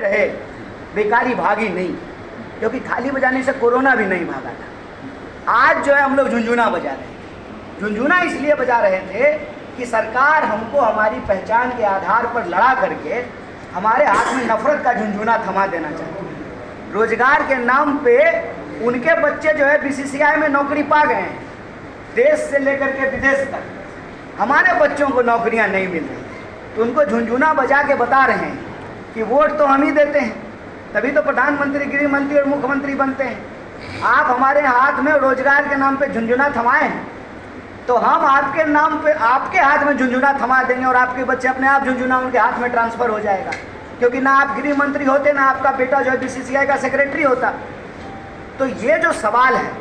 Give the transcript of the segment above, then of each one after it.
रहे, बेकारी भागी नहीं, क्योंकि थाली बजाने से कोरोना भी नहीं भागा था। आज जो है हम लोग झुनझुना बजा रहे हैं। झुनझुना इसलिए बजा रहे थे कि सरकार हमको हमारी पहचान के आधार पर लड़ा करके हमारे हाथ में नफरत का झुनझुना थमा देना चाहती है। रोजगार के नाम पे उनके बच्चे जो है बीसीसीआई में नौकरी पा गए हैं, देश से लेकर के विदेश तक। हमारे बच्चों को नौकरियां नहीं मिल रही, तो उनको झुनझुना बजा के बता रहे हैं कि वोट तो हम ही देते हैं, तभी तो प्रधानमंत्री, गृह मंत्री और मुख्यमंत्री बनते हैं। आप हमारे हाथ में रोजगार के नाम पे झुनझुना थमाए हैं, तो हम आपके नाम पे आपके हाथ में झुनझुना थमा देंगे और आपके बच्चे अपने आप झुनझुना उनके हाथ में ट्रांसफर हो जाएगा। क्योंकि ना आप गृह मंत्री होते, ना आपका बेटा जो है बीसीसीआई का सेक्रेटरी होता। तो ये जो सवाल है,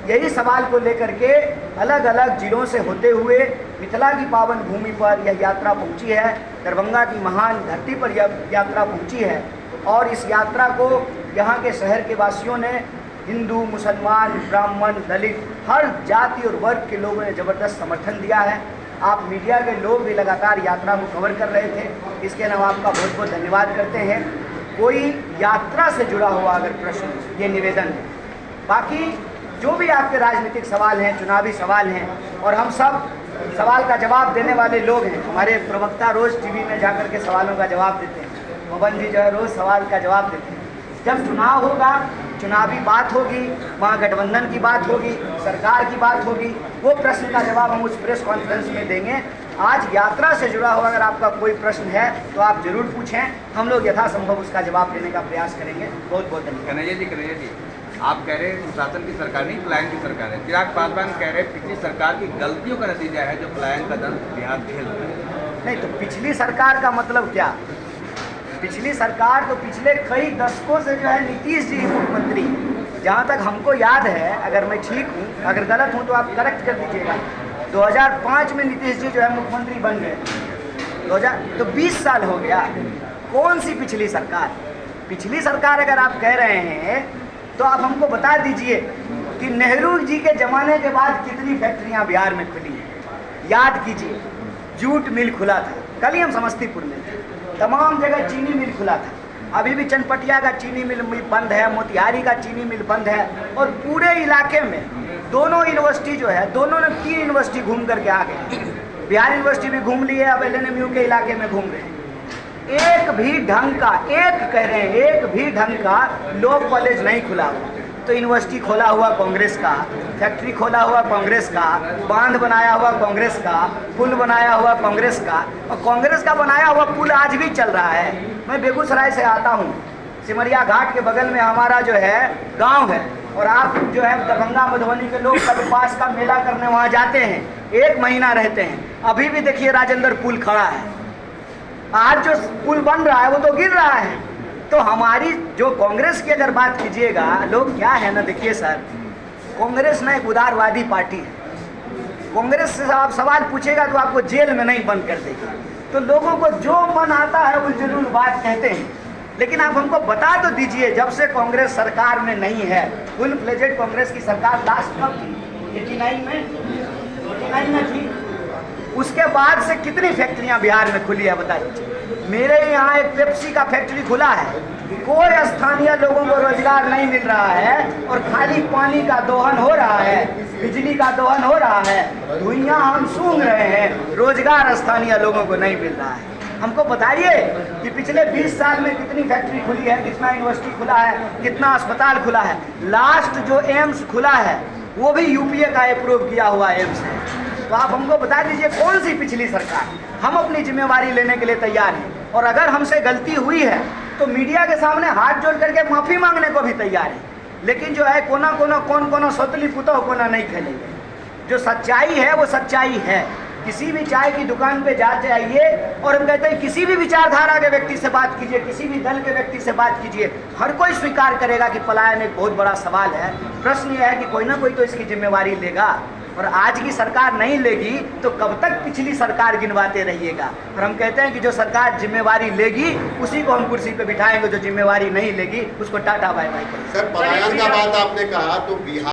यही सवाल को लेकर के अलग अलग जिलों से होते हुए मिथिला की पावन भूमि पर यह यात्रा पहुंची है, दरभंगा की महान धरती पर यह यात्रा पहुंची है। और इस यात्रा को यहाँ के शहर के वासियों ने, हिंदू, मुसलमान, ब्राह्मण, दलित, हर जाति और वर्ग के लोगों ने ज़बरदस्त समर्थन दिया है। आप मीडिया के लोग भी लगातार यात्रा को कवर कर रहे थे, इसके लिए हम आपका बहुत बहुत धन्यवाद करते हैं। कोई यात्रा से जुड़ा हुआ अगर प्रश्न, ये निवेदन है। बाकी जो भी आपके राजनीतिक सवाल हैं, चुनावी सवाल हैं, और हम सब सवाल का जवाब देने वाले लोग हैं। हमारे प्रवक्ता रोज़ टीवी में जाकर के सवालों का जवाब देते हैं, पवन जी जो है रोज़ सवाल का जवाब देते हैं। जब चुनाव होगा, चुनावी बात होगी, वहाँ गठबंधन की बात होगी, सरकार की बात होगी, वो प्रश्न का जवाब हम उस प्रेस कॉन्फ्रेंस में देंगे। आज यात्रा से जुड़ा हुआ अगर आपका कोई प्रश्न है तो आप जरूर पूछें, हम लोग यथासंभव उसका जवाब देने का प्रयास करेंगे। बहुत बहुत धन्यवाद। कन्हैया जी, आप कह रहे हैं शासन की सरकार नहीं, पलायन की सरकार है। चिराग पासवान कह रहे हैं पिछली सरकार की गलतियों का नतीजा है जो पलायन का दंड बिहार झेल रहा है। नहीं, तो पिछली सरकार का मतलब क्या? पिछली सरकार तो पिछले कई दशकों से जो है नीतीश जी मुख्यमंत्री। जहाँ तक हमको याद है, अगर मैं ठीक हूँ, अगर गलत हूँ तो आप करेक्ट कर दीजिएगा, 2005 में नीतीश जी जो है मुख्यमंत्री बन गए। 2000 तो 20 साल हो गया। कौन सी पिछली सरकार? पिछली सरकार अगर आप कह रहे हैं तो आप हमको बता दीजिए कि नेहरू जी के ज़माने के बाद कितनी फैक्ट्रियाँ बिहार में खुली हैं। याद कीजिए, जूट मिल खुला था, कल ही हम समस्तीपुर में थे, तमाम जगह चीनी मिल खुला था। अभी भी चनपटिया का चीनी मिल बंद है, मोतिहारी का चीनी मिल बंद है, और पूरे इलाके में दोनों यूनिवर्सिटी जो है, दोनों ने 3 यूनिवर्सिटी घूम करके आ गए। बिहार यूनिवर्सिटी भी घूम ली है, अब LNMU के इलाके में घूम रहे हैं। एक भी ढंग का, एक कह रहे हैं, एक भी ढंग का लॉ कॉलेज नहीं खुला हुआ। तो यूनिवर्सिटी खोला हुआ कांग्रेस का, फैक्ट्री खोला हुआ कांग्रेस का, बांध बनाया हुआ कांग्रेस का, पुल बनाया हुआ कांग्रेस का, और कांग्रेस का बनाया हुआ पुल आज भी चल रहा है। मैं बेगूसराय से आता हूँ, सिमरिया घाट के बगल में हमारा जो है गांव है, और आप जो है दरभंगा मधुबनी के लोग कल्पास का मेला करने वहाँ जाते हैं, 1 महीना रहते हैं। अभी भी देखिए राजेंद्र पुल खड़ा है, आज जो पुल बन रहा है वो तो गिर रहा है। तो हमारी जो कांग्रेस की अगर बात कीजिएगा, लोग क्या है ना, देखिए सर, कांग्रेस ना एक उदारवादी पार्टी है। कांग्रेस से आप सवाल पूछेगा तो आपको जेल में नहीं बंद कर देगी। तो लोगों को जो मन आता है वो जरूर बात कहते हैं, लेकिन आप हमको बता तो दीजिए, जब से कांग्रेस सरकार में नहीं है, फुल फ्लेजेड कांग्रेस की सरकार लास्ट कब थी? 89 में थी। उसके बाद से कितनी फैक्ट्रियां बिहार में खुली है बता दीजिए। मेरे यहाँ एक पेप्सी का फैक्ट्री खुला है, कोई स्थानीय लोगों को रोजगार नहीं मिल रहा है, और खाली पानी का दोहन हो रहा है, बिजली का दोहन हो रहा है, धुइयां हम सूंघ रहे हैं, रोजगार स्थानीय लोगों को नहीं मिल रहा है। हमको बताइए कि पिछले 20 साल में कितनी फैक्ट्री खुली है, कितना यूनिवर्सिटी खुला है, कितना अस्पताल खुला है। लास्ट जो एम्स खुला है वो भी यूपीए का अप्रूव किया हुआ एम्स है। तो आप हमको बता दीजिए कौन सी पिछली सरकार। हम अपनी जिम्मेवारी लेने के लिए तैयार हैं, और अगर हमसे गलती हुई है तो मीडिया के सामने हाथ जोड़ करके माफ़ी मांगने को भी तैयार है। लेकिन जो है कोना कौन सोतली पुतौ कोना नहीं खेलेंगे। जो सच्चाई है वो सच्चाई है। किसी भी चाय की दुकान पे जा जाइए, और हम कहते हैं किसी भी विचारधारा के व्यक्ति से बात कीजिए, किसी भी दल के व्यक्ति से बात कीजिए, हर कोई स्वीकार करेगा कि पलायन एक बहुत बड़ा सवाल है। प्रश्न यह है कि कोई ना कोई तो इसकी जिम्मेवारी लेगा, और आज की सरकार नहीं लेगी तो कब तक पिछली सरकार गिनवाते रहिएगा। और हम कहते हैं कि जो सरकार जिम्मेवारी लेगी उसी को हम कुर्सी पे बिठाएंगे, जो जिम्मेवारी नहीं लेगी उसको टाटा बाय बाय करेंगे। सर, पलायन का बात आपने कहा तो बिहार